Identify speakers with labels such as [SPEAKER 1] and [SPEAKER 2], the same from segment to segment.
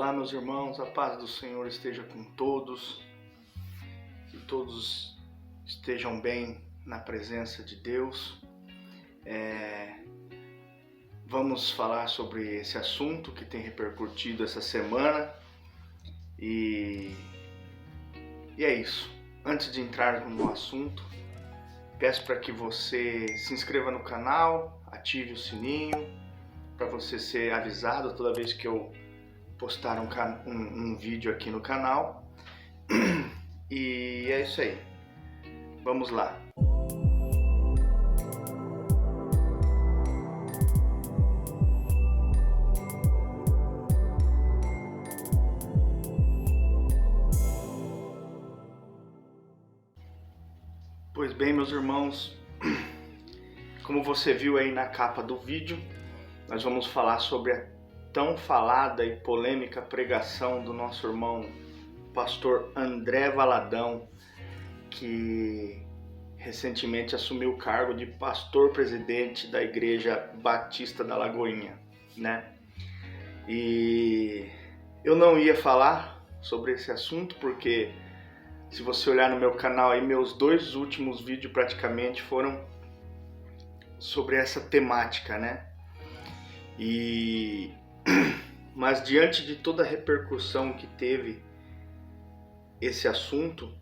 [SPEAKER 1] Olá, meus irmãos, a paz do Senhor esteja com todos, que todos estejam bem na presença de Deus. Vamos falar sobre esse assunto que tem repercutido essa semana e é isso. Antes de entrar no assunto, peço para que você se inscreva no canal, ative o sininho para você ser avisado toda vez que eu postar um vídeo aqui no canal. E é isso aí. Vamos lá. Pois bem, meus irmãos, como você viu aí na capa do vídeo, nós vamos falar sobre a tão falada e polêmica pregação do nosso irmão pastor André Valadão, que recentemente assumiu o cargo de pastor-presidente da Igreja Batista da Lagoinha, né? E eu não ia falar sobre esse assunto porque, se você olhar no meu canal aí, meus 2 últimos vídeos praticamente foram sobre essa temática, né? Mas diante de toda a repercussão que teve esse assunto,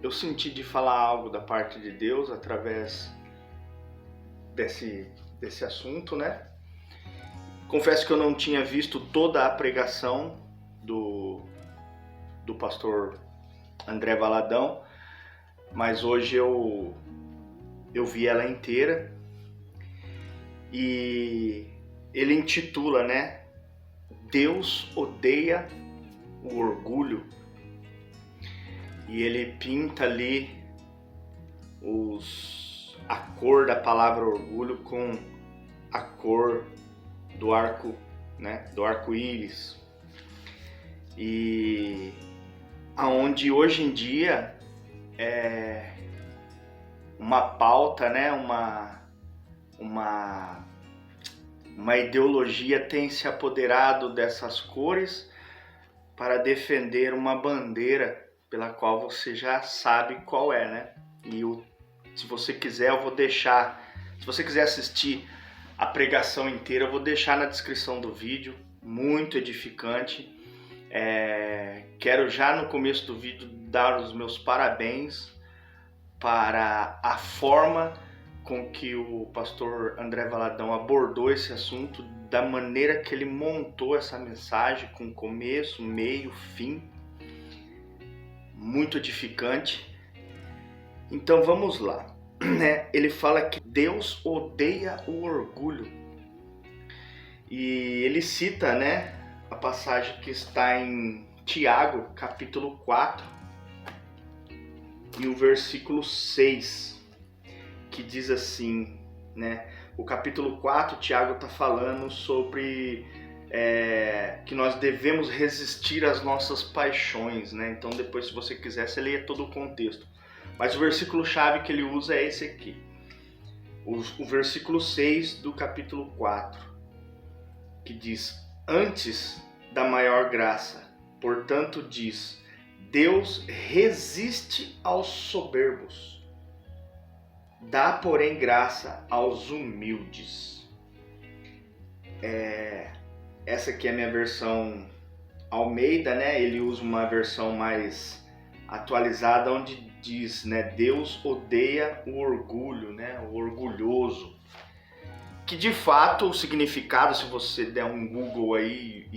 [SPEAKER 1] eu senti de falar algo da parte de Deus através desse assunto, né? Confesso que eu não tinha visto toda a pregação do pastor André Valadão, mas hoje eu vi ela inteira. E ele intitula, né? Deus odeia o orgulho. E ele pinta ali a cor da palavra orgulho com a cor do arco, né? Do arco-íris. E aonde hoje em dia é uma pauta, né? Uma ideologia tem se apoderado dessas cores para defender uma bandeira pela qual você já sabe qual é, né? E se você quiser, eu vou deixar. Se você quiser assistir a pregação inteira, eu vou deixar na descrição do vídeo. Muito edificante. Quero já no começo do vídeo dar os meus parabéns para a forma com que o pastor André Valadão abordou esse assunto, da maneira que ele montou essa mensagem, com começo, meio, fim. Muito edificante. Então vamos lá, né? Ele fala que Deus odeia o orgulho. E ele cita, né, a passagem que está em Tiago, capítulo 4, e o versículo 6. Que diz assim, né? O capítulo 4, Tiago está falando sobre que nós devemos resistir às nossas paixões, né? Então depois, se você quiser, você leia todo o contexto. Mas o versículo-chave que ele usa é esse aqui. O versículo 6 do capítulo 4, que diz: Antes da maior graça, portanto diz, Deus resiste aos soberbos, dá, porém, graça aos humildes. Essa aqui é a minha versão Almeida, né? Ele usa uma versão mais atualizada, onde diz, né? Deus odeia o orgulho, né? O orgulhoso. Que de fato o significado, se você der um Google aí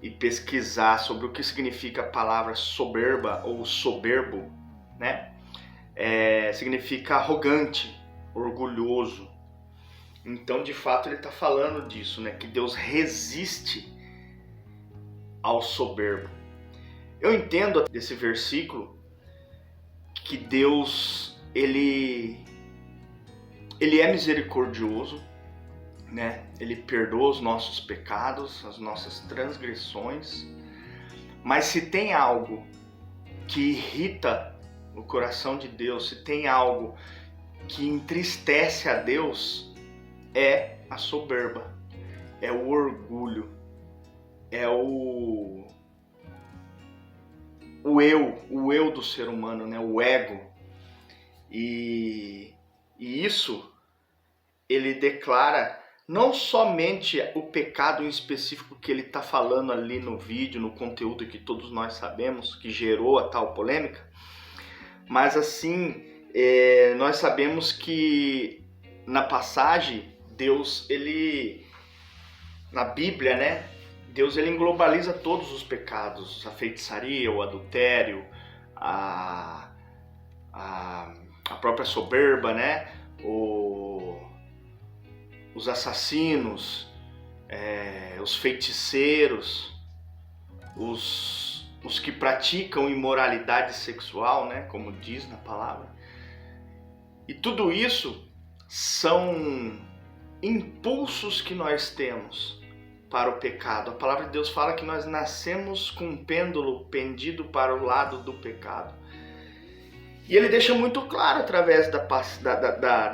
[SPEAKER 1] e pesquisar sobre o que significa a palavra soberba ou soberbo, né? Significa arrogante, orgulhoso. Então, de fato, ele está falando disso, né? Que Deus resiste ao soberbo. Eu entendo desse versículo que Deus, ele é misericordioso, né? Ele perdoa os nossos pecados, as nossas transgressões. Mas se tem algo que irrita o coração de Deus, se tem algo que entristece a Deus, é a soberba. é o orgulho, é o eu do ser humano, né? O ego. E isso ele declara não somente o pecado em específico que ele está falando ali no vídeo, no conteúdo que todos nós sabemos, que gerou a tal polêmica, mas assim, nós sabemos que na passagem, Deus, na Bíblia, né? Deus ele globaliza todos os pecados, a feitiçaria, o adultério, a própria soberba, né? Os assassinos, os feiticeiros, os que praticam imoralidade sexual, né? Como diz na palavra. E tudo isso são impulsos que nós temos para o pecado. A palavra de Deus fala que nós nascemos com um pêndulo pendido para o lado do pecado. E ele deixa muito claro através da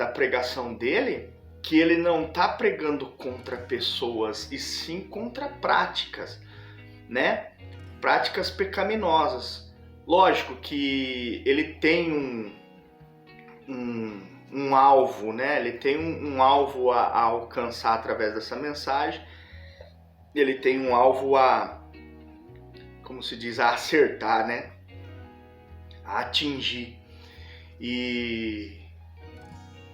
[SPEAKER 1] pregação dele que ele não está pregando contra pessoas e sim contra práticas, né? Práticas pecaminosas. Lógico que ele tem um alvo, né? Ele tem um alvo a alcançar através dessa mensagem. Ele tem um alvo como se diz, a acertar, né? A atingir. E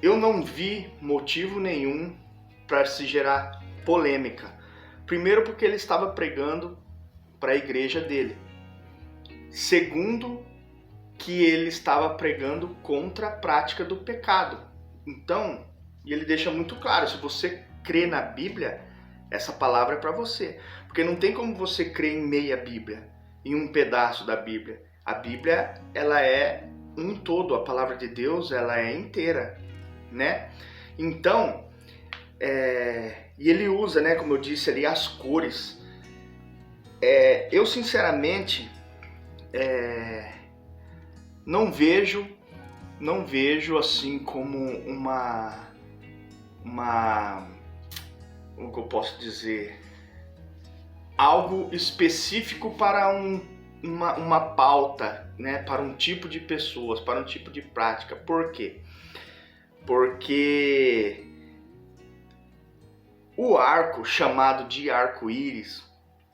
[SPEAKER 1] eu não vi motivo nenhum para se gerar polêmica. Primeiro porque ele estava pregando para a igreja dele. Segundo, que ele estava pregando contra a prática do pecado. Então, e ele deixa muito claro, se você crê na Bíblia, essa palavra é para você. Porque não tem como você crer em meia Bíblia, em um pedaço da Bíblia. A Bíblia, ela é um todo, a palavra de Deus, ela é inteira, né? Então, e ele usa, né, como eu disse ali, as cores. Eu, sinceramente, não vejo assim como como que eu posso dizer, algo específico para uma pauta, né, para um tipo de pessoas, para um tipo de prática. Por quê? Porque o arco, chamado de arco-íris,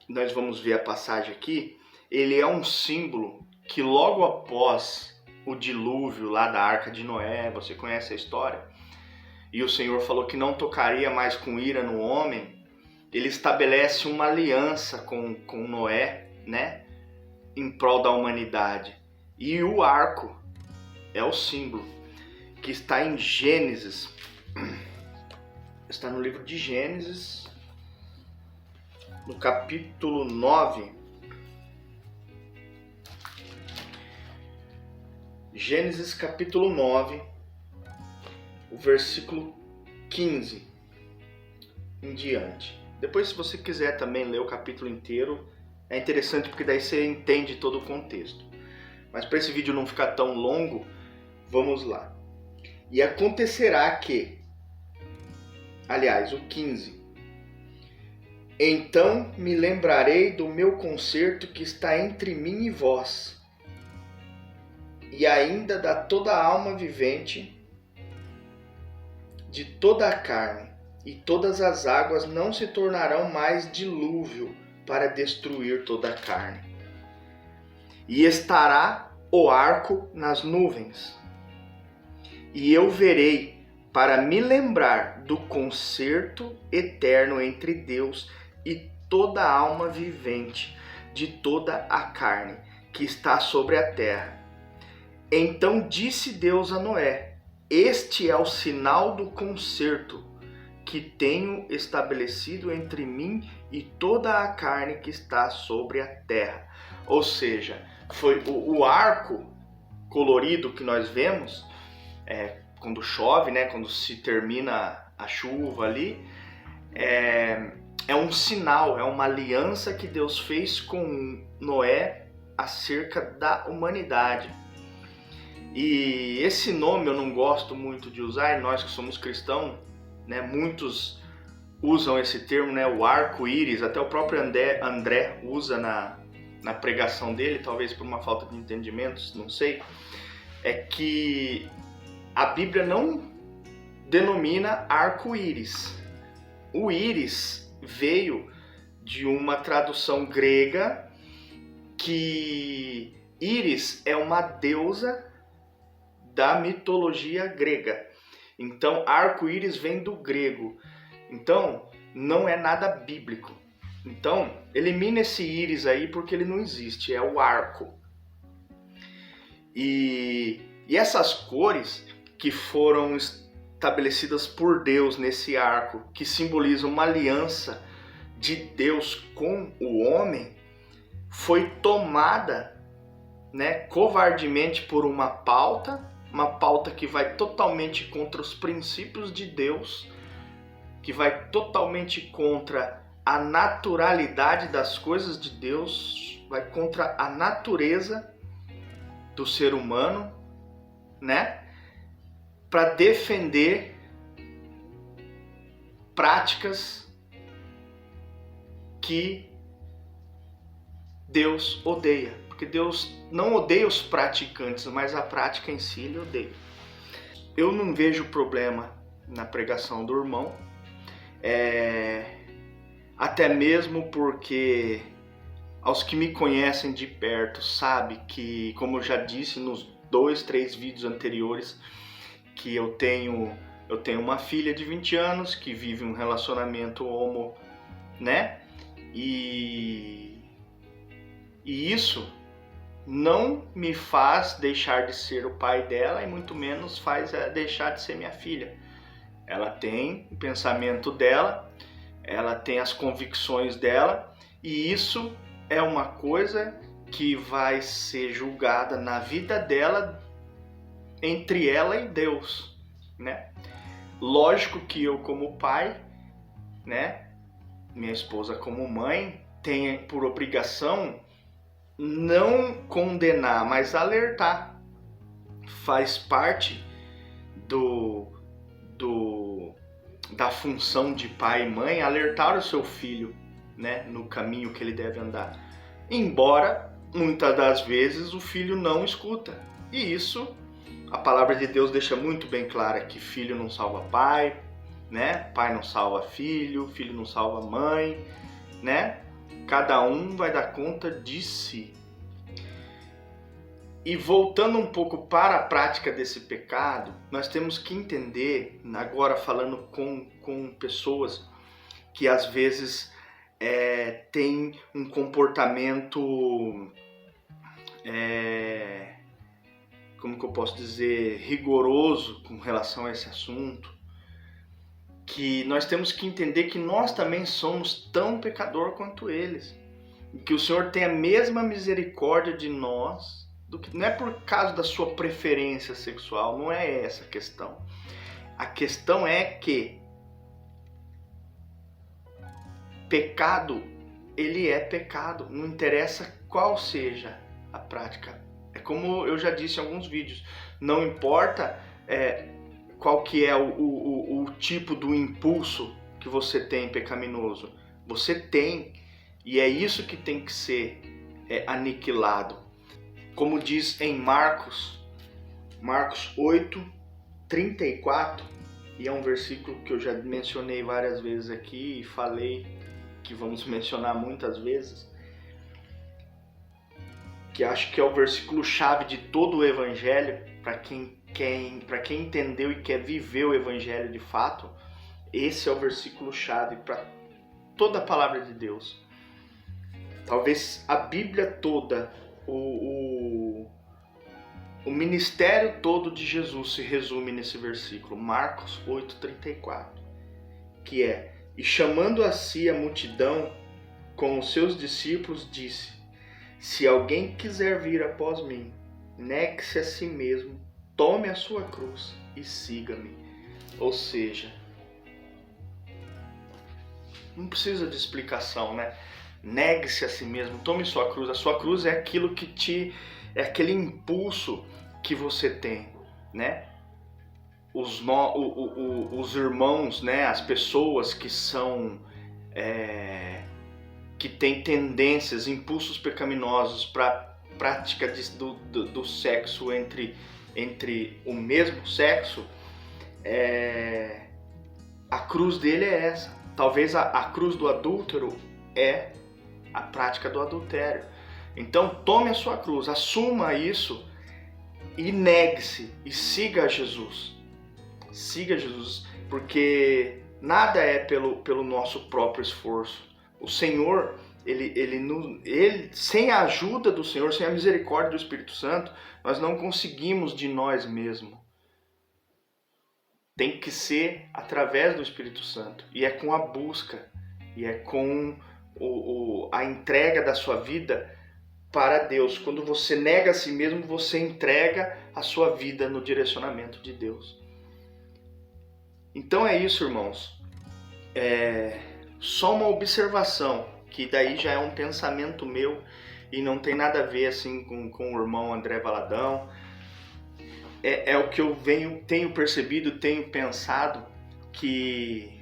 [SPEAKER 1] nós vamos ver a passagem aqui, ele é um símbolo que logo após o dilúvio lá da Arca de Noé, você conhece a história, e o Senhor falou que não tocaria mais com ira no homem, ele estabelece uma aliança com Noé, né, em prol da humanidade. E o arco é o símbolo que está em Gênesis, está no livro de Gênesis, no capítulo 9. Gênesis capítulo 9, o versículo 15 em diante. Depois, se você quiser também ler o capítulo inteiro, é interessante porque daí você entende todo o contexto. Mas para esse vídeo não ficar tão longo, vamos lá. E acontecerá que, aliás, o 15. Então me lembrarei do meu concerto que está entre mim e vós, e ainda da toda a alma vivente, de toda a carne, e todas as águas não se tornarão mais dilúvio para destruir toda a carne. E estará o arco nas nuvens, e eu verei para me lembrar do concerto eterno entre Deus e toda a alma vivente, de toda a carne que está sobre a terra. Então disse Deus a Noé: este é o sinal do concerto que tenho estabelecido entre mim e toda a carne que está sobre a terra. Ou seja, foi o arco colorido que nós vemos quando chove, né, quando se termina a chuva ali, é um sinal, é uma aliança que Deus fez com Noé acerca da humanidade. E esse nome eu não gosto muito de usar, e nós que somos cristãos, né, muitos usam esse termo, né, o arco-íris, até o próprio André usa na pregação dele, talvez por uma falta de entendimento, não sei, é que a Bíblia não denomina arco-íris. O íris veio de uma tradução grega que Íris é uma deusa da mitologia grega. Então, arco-íris vem do grego. Então, não é nada bíblico. Então, elimina esse íris aí porque ele não existe, é o arco. E essas cores que foram estabelecidas por Deus nesse arco, que simbolizam uma aliança de Deus com o homem, foi tomada, né, covardemente por uma pauta que vai totalmente contra os princípios de Deus, que vai totalmente contra a naturalidade das coisas de Deus, vai contra a natureza do ser humano, né, para defender práticas que Deus odeia. Porque Deus não odeia os praticantes, mas a prática em si ele odeia. Eu não vejo problema na pregação do irmão, até mesmo porque aos que me conhecem de perto sabe que, como eu já disse nos 2, 3 vídeos anteriores, que eu tenho uma filha de 20 anos que vive um relacionamento homo, né? E isso não me faz deixar de ser o pai dela e muito menos faz deixar de ser minha filha. Ela tem o pensamento dela, ela tem as convicções dela e isso é uma coisa que vai ser julgada na vida dela entre ela e Deus, né? Lógico que eu como pai, né? Minha esposa como mãe tem por obrigação não condenar, mas alertar. Faz parte da função de pai e mãe alertar o seu filho, né, no caminho que ele deve andar. Embora muitas das vezes o filho não escuta. E isso a palavra de Deus deixa muito bem clara, que filho não salva pai, né? Pai não salva filho, filho não salva mãe, né? Cada um vai dar conta de si. E voltando um pouco para a prática desse pecado, nós temos que entender, agora falando com pessoas que às vezes têm um comportamento, como que eu posso dizer, rigoroso com relação a esse assunto, que nós temos que entender que nós também somos tão pecador quanto eles. E que o Senhor tem a mesma misericórdia de nós, não é por causa da sua preferência sexual, não é essa a questão. A questão é que pecado, ele é pecado, não interessa qual seja a prática. É como eu já disse em alguns vídeos, não importa qual que é o tipo do impulso que você tem pecaminoso. Você tem, e é isso que tem que ser aniquilado. Como diz em Marcos 8:34, e é um versículo que eu já mencionei várias vezes aqui e falei que vamos mencionar muitas vezes, que acho que é o versículo chave de todo o Evangelho, para quem entendeu e quer viver o Evangelho de fato. Esse é o versículo chave para toda a palavra de Deus. Talvez a Bíblia toda, o ministério todo de Jesus se resume nesse versículo, Marcos 8:34, que é: e chamando a si a multidão com os seus discípulos, disse: se alguém quiser vir após mim, negue-se a si mesmo, tome a sua cruz e siga-me. Ou seja, não precisa de explicação, né? Negue-se a si mesmo, tome sua cruz. A sua cruz é aquilo que é aquele impulso que você tem, né? os irmãos, né, as pessoas que são que têm tendências, impulsos pecaminosos para prática do sexo entre o mesmo sexo, a cruz dele é essa. Talvez a cruz do adúltero é a prática do adultério. Então tome a sua cruz, assuma isso e negue-se e siga Jesus. Siga Jesus, porque nada é pelo nosso próprio esforço. O Senhor, ele, sem a ajuda do Senhor, sem a misericórdia do Espírito Santo, nós não conseguimos de nós mesmos. Tem que ser através do Espírito Santo. E é com a busca, e é com a entrega da sua vida para Deus. Quando você nega a si mesmo, você entrega a sua vida no direcionamento de Deus. Então é isso, irmãos. Só uma observação, que daí já é um pensamento meu e não tem nada a ver assim com o irmão André Valadão. É o que eu tenho percebido, tenho pensado, que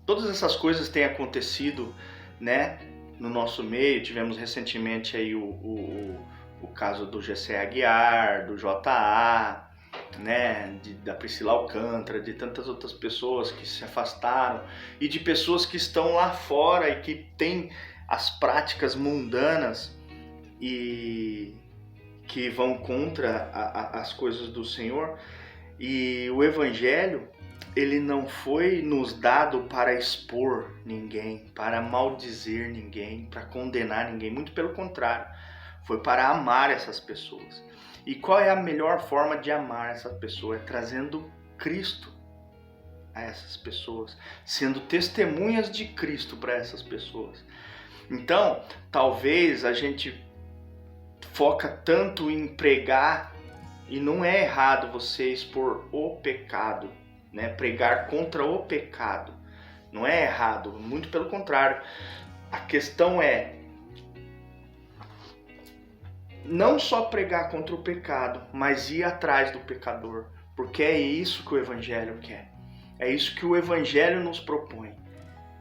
[SPEAKER 1] todas essas coisas têm acontecido, né, no nosso meio. Tivemos recentemente aí o caso do GC Aguiar, do JA, né, da Priscila Alcântara, de tantas outras pessoas que se afastaram e de pessoas que estão lá fora e que têm as práticas mundanas e que vão contra as coisas do Senhor. E o Evangelho, ele não foi nos dado para expor ninguém, para maldizer ninguém, para condenar ninguém, muito pelo contrário, foi para amar essas pessoas. E qual é a melhor forma de amar essa pessoa? É trazendo Cristo a essas pessoas, sendo testemunhas de Cristo para essas pessoas. Então, talvez a gente foca tanto em pregar, e não é errado você expor o pecado, né? Pregar contra o pecado não é errado, muito pelo contrário. A questão é não só pregar contra o pecado, mas ir atrás do pecador, porque é isso que o Evangelho quer. É isso que o Evangelho nos propõe,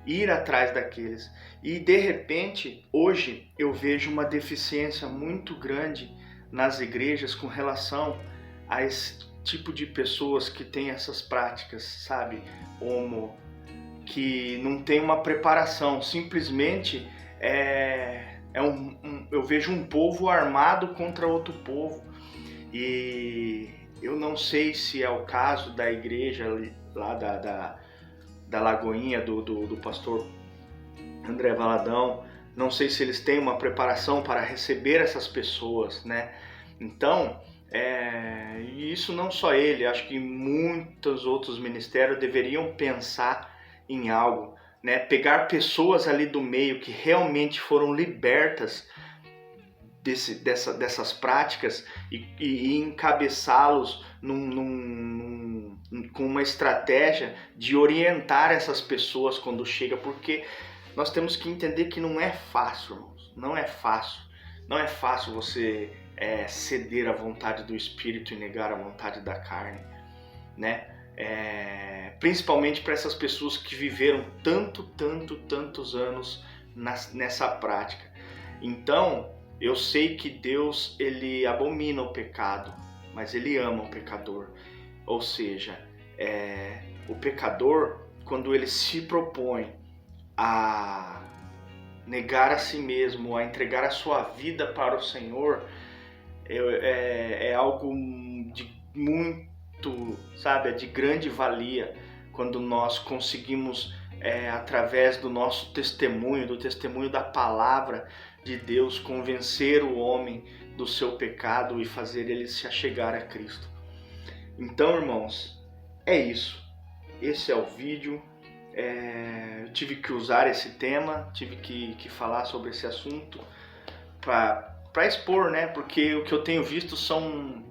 [SPEAKER 1] ir atrás daqueles. E de repente, hoje eu vejo uma deficiência muito grande nas igrejas com relação a esse tipo de pessoas que têm essas práticas, sabe, que não tem uma preparação, simplesmente eu vejo um povo armado contra outro povo. E eu não sei se é o caso da igreja lá da Lagoinha do pastor André Valadão. Não sei se eles têm uma preparação para receber essas pessoas, né? Então, e isso não só ele, acho que muitos outros ministérios deveriam pensar em algo, né? Pegar pessoas ali do meio que realmente foram libertas dessas práticas e encabeçá-los com uma estratégia de orientar essas pessoas quando chega, porque nós temos que entender que não é fácil, irmãos. Não é fácil. Não é fácil você ceder à vontade do Espírito e negar a vontade da carne, né? Principalmente para essas pessoas que viveram tantos anos nessa prática. Então, eu sei que Deus, ele abomina o pecado, mas ele ama o pecador. Ou seja, o pecador, quando ele se propõe a negar a si mesmo, a entregar a sua vida para o Senhor, é algo de muito, sabe, de grande valia, quando nós conseguimos, através do nosso testemunho, do testemunho da palavra de Deus, convencer o homem do seu pecado e fazer ele se achegar a Cristo. Então, irmãos, é isso. Esse é o vídeo. Eu tive que usar esse tema, tive que falar sobre esse assunto para expor, né? Porque o que eu tenho visto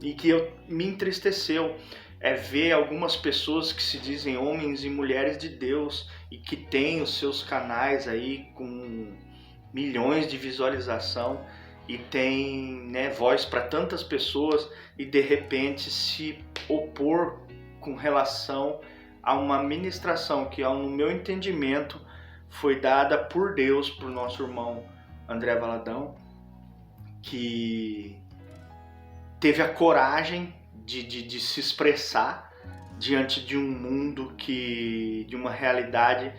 [SPEAKER 1] e que me entristeceu é ver algumas pessoas que se dizem homens e mulheres de Deus e que têm os seus canais aí com milhões de visualização e tem, né, voz para tantas pessoas, e de repente se opor com relação a uma ministração que, no meu entendimento, foi dada por Deus para o nosso irmão André Valadão, que teve a coragem de se expressar diante de um mundo, de uma realidade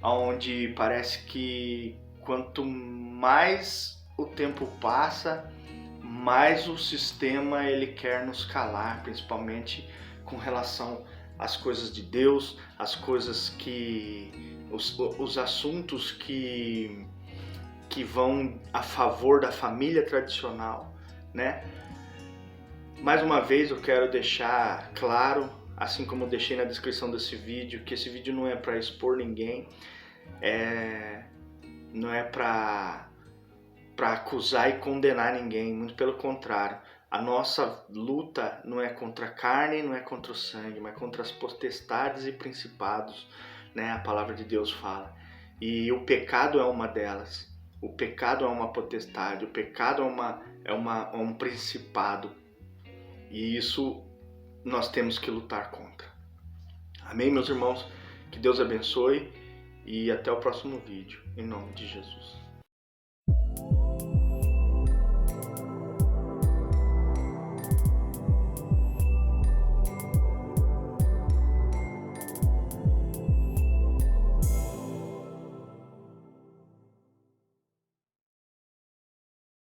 [SPEAKER 1] onde parece que quanto mais o tempo passa, mais o sistema ele quer nos calar, principalmente com relação às coisas de Deus, as coisas os assuntos que vão a favor da família tradicional, né? Mais uma vez eu quero deixar claro, assim como eu deixei na descrição desse vídeo, que esse vídeo não é para expor ninguém, não é para acusar e condenar ninguém, muito pelo contrário. A nossa luta não é contra a carne, não é contra o sangue, mas contra as potestades e principados, né? A palavra de Deus fala. E o pecado é uma delas. O pecado é uma potestade, o pecado é um principado. E isso nós temos que lutar contra. Amém, meus irmãos? Que Deus abençoe e até o próximo vídeo. Em nome de Jesus.